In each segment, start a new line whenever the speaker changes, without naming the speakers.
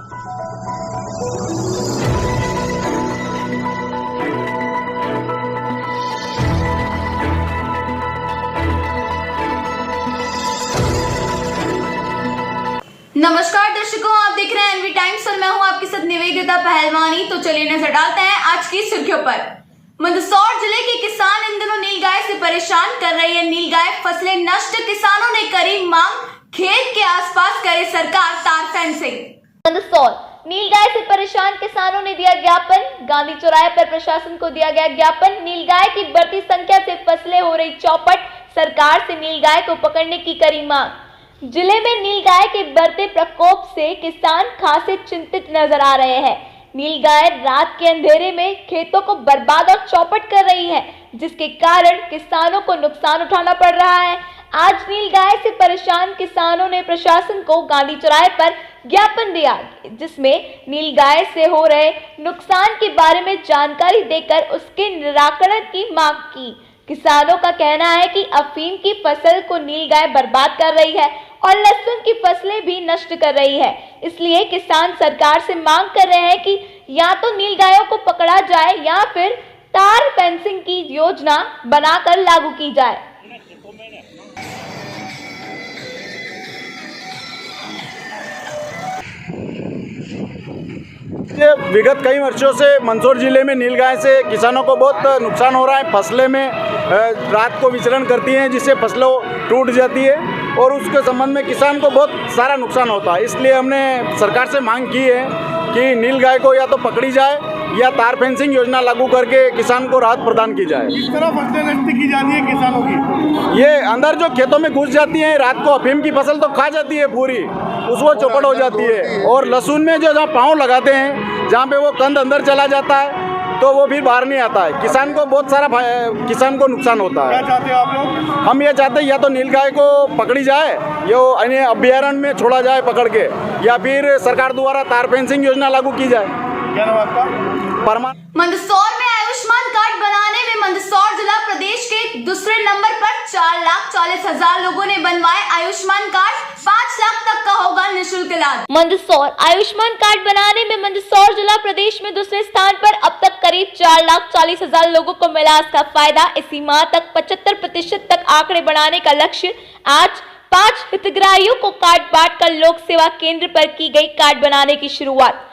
नमस्कार दर्शकों, आप देख रहे हैं एनवी टाइम्स और मैं हूं आपके साथ निवेदिता पहलवानी। तो चलिए नजर डालते हैं आज की सुर्खियों पर। मंदसौर जिले के किसान इन दिनों नीलगाय से परेशान कर रहे हैं। नीलगाय फसलें नष्ट, किसानों ने करी मांग, खेत के आसपास करे सरकार तार फेंसिंग।
मंदसौर नीलगाय से परेशान किसानों ने दिया ज्ञापन। गांधी चौराहे पर प्रशासन को दिया गया ज्ञापन। नीलगाय की बढ़ती संख्या से फसलें हो रही चौपट, सरकार से नीलगाय को पकड़ने की करी मांग। जिले में नीलगाय के बढ़ते प्रकोप से किसान खासे चिंतित नजर आ रहे हैं। नीलगाय रात के अंधेरे में खेतों को बर्बाद और चौपट कर रही है, जिसके कारण किसानों को नुकसान उठाना पड़ रहा है। आज नीलगाय से परेशान किसानों ने प्रशासन को गांधी चौराहे पर ज्ञापन दिया, जिसमें नीलगाय से हो रहे नुकसान के बारे में जानकारी देकर उसके निराकरण की मांग की। किसानों का कहना है कि अफीम की फसल को नीलगाय बर्बाद कर रही है और लहसुन की फसलें भी नष्ट कर रही है। इसलिए किसान सरकार से मांग कर रहे हैं कि या तो नीलगायों को पकड़ा जाए या फिर तार फेंसिंग की योजना बनाकर लागू की जाए।
विगत कई वर्षों से मंदसौर जिले में नीलगाय से किसानों को बहुत नुकसान हो रहा है। फसलें में रात को विचरण करती हैं, जिससे फसलों टूट जाती है और उसके संबंध में किसान को बहुत सारा नुकसान होता है। इसलिए हमने सरकार से मांग की है कि नीलगाय को या तो पकड़ी जाए या तार फेंसिंग योजना लागू करके किसान को राहत प्रदान की जाए।
किस तरह फसलें नष्ट की जाती है किसानों की?
ये अंदर जो खेतों में घुस जाती हैं, रात को अफीम की फसल तो खा जाती है पूरी, उसको चौपट हो जाती है। और लहसुन में जो जहाँ पाँव लगाते हैं, जहाँ पे वो कंद अंदर चला जाता है तो वो फिर बाहर नहीं आता है। किसान को बहुत सारा किसान को नुकसान होता है।
क्या चाहते हो आप लोग?
हम ये चाहते हैं या तो नीलगाय को पकड़ी जाए, यो अन्य अभ्यारण्य में छोड़ा जाए पकड़ के, या फिर सरकार द्वारा तार फेंसिंग योजना लागू की जाए।
क्या नाम आपका?
मंदसौर में आयुष्मान कार्ड बनाने में मंदसौर जिला प्रदेश के दूसरे नंबर पर 4,40,000 लोगों ने बनवाए आयुष्मान कार्ड। 5 लाख तक का होगा निःशुल्क इलाज।
मंदसौर आयुष्मान कार्ड बनाने में मंदसौर जिला प्रदेश में दूसरे स्थान पर। अब तक करीब 4,40,000 लोगों को मिला इसका फायदा। इसी माह तक 75% तक आंकड़े बढ़ाने का लक्ष्य। आज 5 हितग्राहियों को कार्ड बांटकर लोक सेवा केंद्र पर की गई कार्ड बनाने की शुरुआत।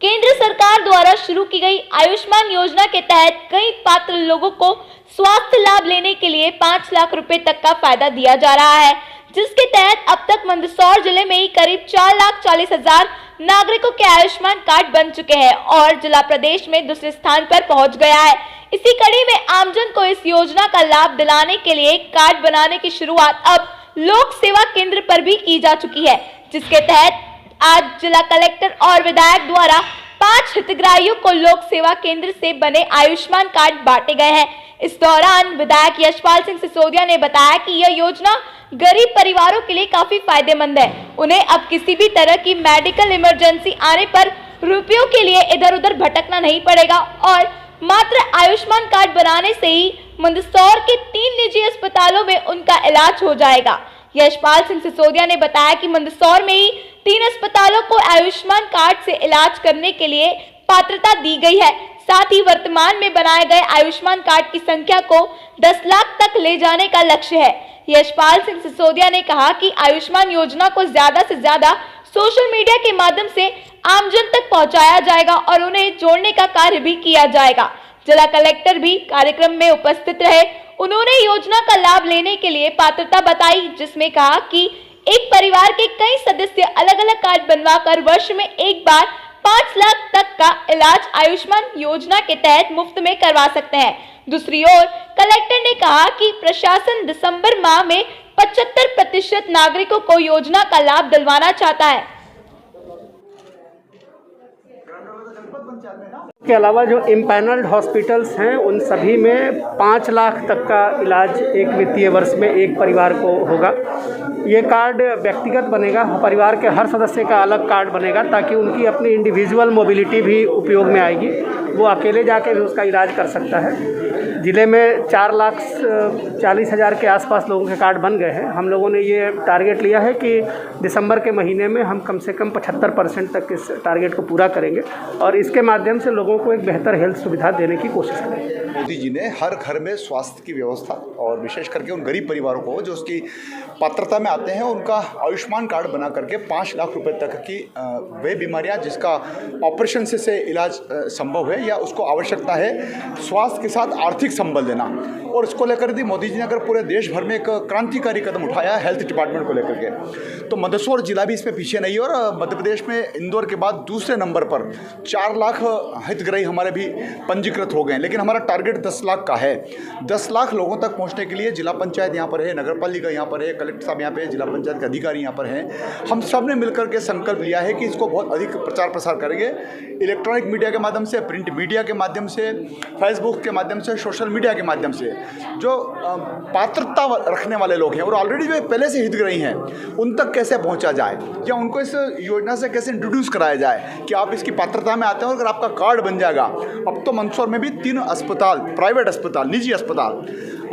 केंद्र सरकार द्वारा शुरू की गई आयुष्मान योजना के तहत कई पात्र लोगों को स्वास्थ्य लाभ लेने के लिए 5 लाख रुपए तक का फायदा दिया जा रहा है, जिसके तहत अब तक मंदसौर जिले में ही करीब 4,40,000 नागरिकों के आयुष्मान कार्ड बन चुके हैं और जिला प्रदेश में दूसरे स्थान पर पहुंच गया है। इसी कड़ी में आमजन को इस योजना का लाभ दिलाने के लिए कार्ड बनाने की शुरुआत अब लोक सेवा केंद्र पर भी की जा चुकी है, जिसके तहत आज जिला कलेक्टर और विधायक द्वारा 5 हितग्राहियों को लोक सेवा केंद्र से बने आयुष्मान कार्ड बांटे गए हैं। इस दौरान विधायक यशपाल सिंह सिसोदिया ने बताया कि यह योजना गरीब परिवारों के लिए काफी फायदेमंद है। उन्हें अब किसी भी तरह की मेडिकल इमरजेंसी आने पर रुपयों के लिए इधर उधर भटकना नहीं पड़ेगा और मात्र आयुष्मान कार्ड बनाने से ही मंदसौर के 3 निजी अस्पतालों में उनका इलाज हो जाएगा। यशपाल सिंह सिसोदिया ने बताया कि मंदसौर में ही 3 अस्पतालों को आयुष्मान कार्ड से इलाज करने के लिए पात्रता दी गई है। साथ ही वर्तमान में बनाए गए आयुष्मान कार्ड की संख्या को 10 लाख तक ले जाने का लक्ष्य है। यशपाल सिंह सिसोदिया ने कहा कि आयुष्मान योजना को ज्यादा से ज्यादा सोशल मीडिया के माध्यम से आमजन तक पहुंचाया जाएगा और उन्हें जोड़ने का कार्य भी किया जाएगा। जिला कलेक्टर भी कार्यक्रम में उपस्थित रहे। उन्होंने योजना का लाभ लेने के लिए पात्रता बताई, जिसमें कहा कि एक परिवार के कई सदस्य अलग अलग कार्ड बनवाकर वर्ष में एक बार 5 लाख तक का इलाज आयुष्मान योजना के तहत मुफ्त में करवा सकते हैं। दूसरी ओर कलेक्टर ने कहा कि प्रशासन दिसंबर माह में 75% नागरिकों को योजना का लाभ दिलवाना चाहता है।
के अलावा जो इम्पैनल्ड हॉस्पिटल्स हैं उन सभी में 5 लाख तक का इलाज एक वित्तीय वर्ष में एक परिवार को होगा। ये कार्ड व्यक्तिगत बनेगा, परिवार के हर सदस्य का अलग कार्ड बनेगा ताकि उनकी अपनी इंडिविजुअल मोबिलिटी भी उपयोग में आएगी। वो अकेले जाके भी उसका इलाज कर सकता है। ज़िले में 4,40,000 के आसपास लोगों के कार्ड बन गए हैं। हम लोगों ने ये टारगेट लिया है कि दिसंबर के महीने में हम कम से कम 75% तक इस टारगेट को पूरा करेंगे और इसके माध्यम से लोगों को एक बेहतर हेल्थ सुविधा देने की कोशिश करेंगे।
मोदी जी ने हर घर में स्वास्थ्य की व्यवस्था और विशेष करके उन गरीब परिवारों को जो उसकी पात्रता में आते हैं उनका आयुष्मान कार्ड बना करके 5 लाख रुपए तक की वे बीमारियां जिसका ऑपरेशन से इलाज संभव है या उसको आवश्यकता है, स्वास्थ्य के साथ आर्थिक संबल देना, और इसको लेकर यदि मोदी जी ने अगर पूरे देश भर में एक क्रांतिकारी कदम उठाया है हेल्थ डिपार्टमेंट को लेकर के, तो मंदसौर जिला भी इसमें पीछे नहीं है। और मध्य प्रदेश में इंदौर के बाद दूसरे नंबर पर 4 लाख हितग्राही हमारे भी पंजीकृत हो गए हैं, लेकिन हमारा टारगेट 10 लाख का है। 10 लाख लोगों तक पहुंचने के लिए जिला पंचायत यहाँ पर है, नगर पालिका यहाँ पर है, कलेक्टर साहब यहाँ पे है, जिला पंचायत के अधिकारी यहाँ पर हैं। हम सब ने मिलकर के संकल्प लिया है कि इसको बहुत अधिक प्रचार प्रसार करेंगे, इलेक्ट्रॉनिक मीडिया के माध्यम से, प्रिंट मीडिया के माध्यम से, फेसबुक के माध्यम से, सोशल मीडिया के माध्यम से। जो पात्रता रखने वाले लोग हैं और ऑलरेडी जो पहले से हितग्राही हैं उन तक कैसे पहुंचा जाए या उनको इस योजना से कैसे इंट्रोड्यूस कराया जाए कि आप इसकी पात्रता में आते हैं और अगर आपका कार्ड बन जाएगा। अब तो मंदसौर में भी 3 अस्पताल, प्राइवेट अस्पताल, निजी अस्पताल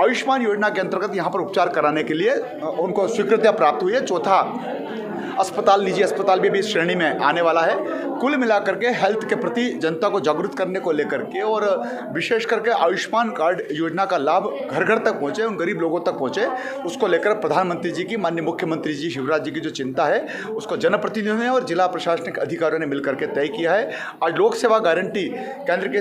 आयुष्मान योजना के अंतर्गत यहाँ पर उपचार कराने के लिए उनको स्वीकृति प्राप्त हुई है। चौथा अस्पताल, निजी अस्पताल भी इस श्रेणी में आने वाला है। कुल मिलाकर के हेल्थ के प्रति जनता को जागरूक करने को लेकर के और विशेष करके आयुष्मान कार्ड योजना का लाभ घर घर तक पहुँचे, उन गरीब लोगों तक पहुँचे, उसको लेकर प्रधानमंत्री जी की, माननीय मुख्यमंत्री जी शिवराज जी की जो चिंता है उसको जनप्रतिनिधियों ने और जिला प्रशासनिक अधिकारियों ने मिलकर के तय किया है। आज लोक सेवा गारंटी केंद्र के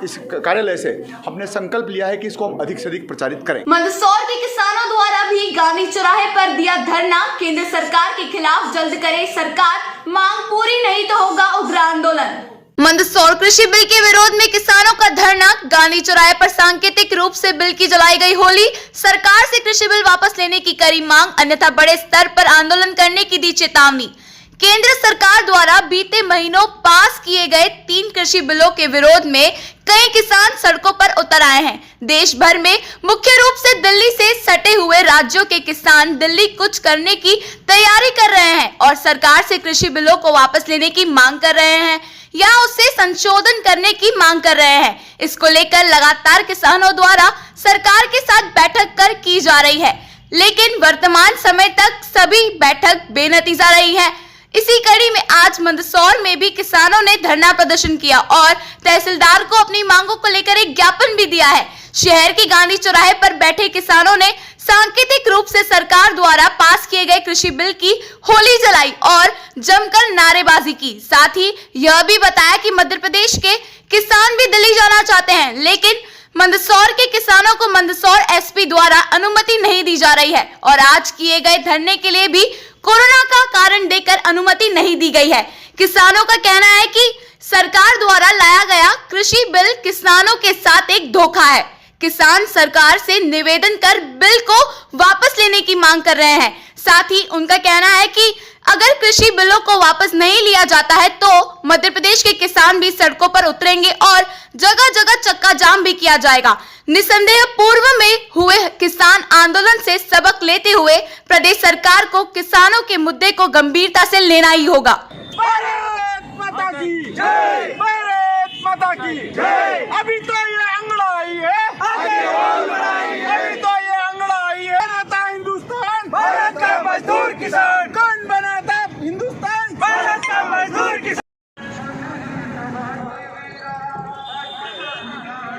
इस कार्यालय से हमने संकल्प लिया है कि इसको हम अधिक से अधिक प्रचारित करें।
मंदसौर के किसानों द्वारा भी गांधी चौराहे पर दिया धरना, केंद्र सरकार के खिलाफ जल्द करे सरकार, मांग पूरी नहीं तो होगा उग्र आंदोलन। मंदसौर कृषि बिल के विरोध में किसानों का धरना, गांधी चौराहे पर सांकेतिक रूप से बिल की जलाई गई होली, सरकार से कृषि बिल वापस लेने की करी मांग, अन्यथा बड़े स्तर पर आंदोलन करने की दी चेतावनी। केंद्र सरकार द्वारा बीते महीनों पास किए गए 3 कृषि बिलों के विरोध में कई किसान सड़कों पर उतर आए हैं। देश भर में मुख्य रूप से दिल्ली से सटे हुए राज्यों के किसान दिल्ली कुछ करने की तैयारी कर रहे हैं और सरकार से कृषि बिलों को वापस लेने की मांग कर रहे हैं या उससे संशोधन करने की मांग कर रहे हैं। इसको लेकर लगातार किसानों द्वारा सरकार के साथ बैठक कर की जा रही है, लेकिन वर्तमान समय तक सभी बैठक बेनतीजा रही है। इसी कड़ी में आज मंदसौर में भी किसानों ने धरना प्रदर्शन किया और तहसीलदार को अपनी मांगों को लेकर एक ज्ञापन भी दिया है। शहर के गांधी चौराहे पर बैठे किसानों ने सांकेतिक रूप से सरकार द्वारा पास किए गए कृषि बिल की होली जलाई और जमकर नारेबाजी की। साथ ही यह भी बताया कि मध्य प्रदेश के किसान भी दिल्ली जाना चाहते हैं, लेकिन मंदसौर के किसानों को मंदसौर एसपी द्वारा अनुमति नहीं दी जा रही है और आज किए गए धरने के लिए भी कोरोना का कारण देकर अनुमति नहीं दी गई है। किसानों का कहना है कि सरकार द्वारा लाया गया कृषि बिल किसानों के साथ एक धोखा है। किसान सरकार से निवेदन कर बिल को वापस लेने की मांग कर रहे हैं। साथ ही उनका कहना है कि अगर कृषि बिलों को वापस नहीं लिया जाता है तो मध्य प्रदेश के किसान भी सड़कों पर उतरेंगे और जगह जगह चक्का जाम भी किया जाएगा। निसंदेह पूर्व में हुए किसान आंदोलन से सबक लेते हुए प्रदेश सरकार को किसानों के मुद्दे को गंभीरता से लेना ही होगा।
भारत माता की जय, भारत माता की जय। अभी तो ये अंगड़ाई है, आगे और बढ़ाई है। अभी तो ये अंगड़ाई है। बनाता हिंदुस्तान भारत का मजदूर किसान, कौन बनाता हिंदुस्तान भारत का मजदूर किसान।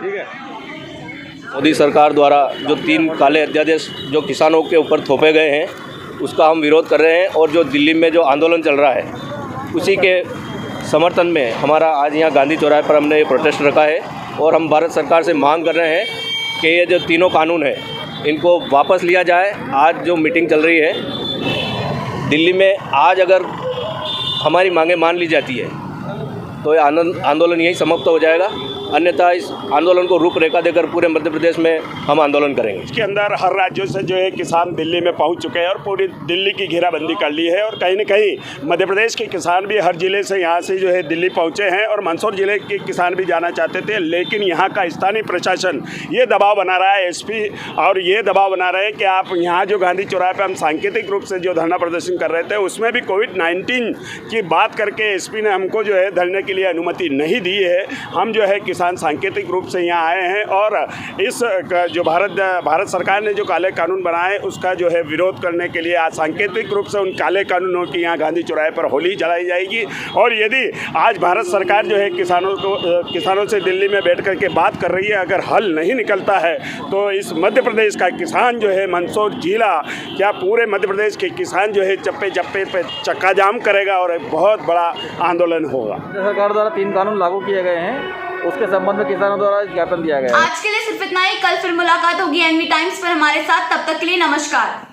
ठीक है।
मोदी सरकार द्वारा जो 3 काले अध्यादेश जो किसानों के ऊपर थोपे गए हैं उसका हम विरोध कर रहे हैं और जो दिल्ली में जो आंदोलन चल रहा है उसी के समर्थन में हमारा आज यहाँ गांधी चौराहे पर हमने ये प्रोटेस्ट रखा है और हम भारत सरकार से मांग कर रहे हैं कि ये जो तीनों कानून है इनको वापस लिया जाए। आज जो मीटिंग चल रही है दिल्ली में, आज अगर हमारी मांगें मान ली जाती है तो ये आंदोलन यहीं समाप्त हो जाएगा, अन्यथा इस आंदोलन को रूपरेखा देकर पूरे मध्य प्रदेश में हम आंदोलन करेंगे।
इसके अंदर हर राज्यों से जो है किसान दिल्ली में पहुंच चुके हैं और पूरी दिल्ली की घेराबंदी कर ली है और कहीं न कहीं मध्य प्रदेश के किसान भी हर जिले से यहाँ से जो है दिल्ली पहुंचे हैं और मंदसौर जिले के किसान भी जाना चाहते थे, लेकिन यहाँ का स्थानीय प्रशासन ये दबाव बना रहा है, एसपी और ये दबाव बना रहे हैं कि आप यहाँ जो गांधी चौराहे पर हम सांकेतिक रूप से जो धरना प्रदर्शन कर रहे थे उसमें भी कोविड-19 की बात करके एसपी ने हमको जो है धरने के लिए अनुमति नहीं दी है। हम जो है किसान सांकेतिक रूप से यहाँ आए हैं और इस जो भारत सरकार ने जो काले कानून बनाए उसका जो है विरोध करने के लिए आज सांकेतिक रूप से उन काले कानूनों की यहाँ गांधी चौराहे पर होली जलाई जाएगी। और यदि आज भारत सरकार जो है किसानों से दिल्ली में बैठ कर के बात कर रही है, अगर हल नहीं निकलता है तो इस मध्य प्रदेश का किसान जो है मंदसौर जिला क्या पूरे मध्य प्रदेश के किसान जो है चप्पे चप्पे पे चक्का जाम करेगा और एक बहुत बड़ा आंदोलन होगा।
सरकार द्वारा 3 कानून लागू किए गए हैं, उसके संबंध में किसानों द्वारा ज्ञापन दिया गया है।
आज के लिए सिर्फ इतना ही। कल फिर मुलाकात होगी एनवी टाइम्स पर हमारे साथ। तब तक के लिए नमस्कार।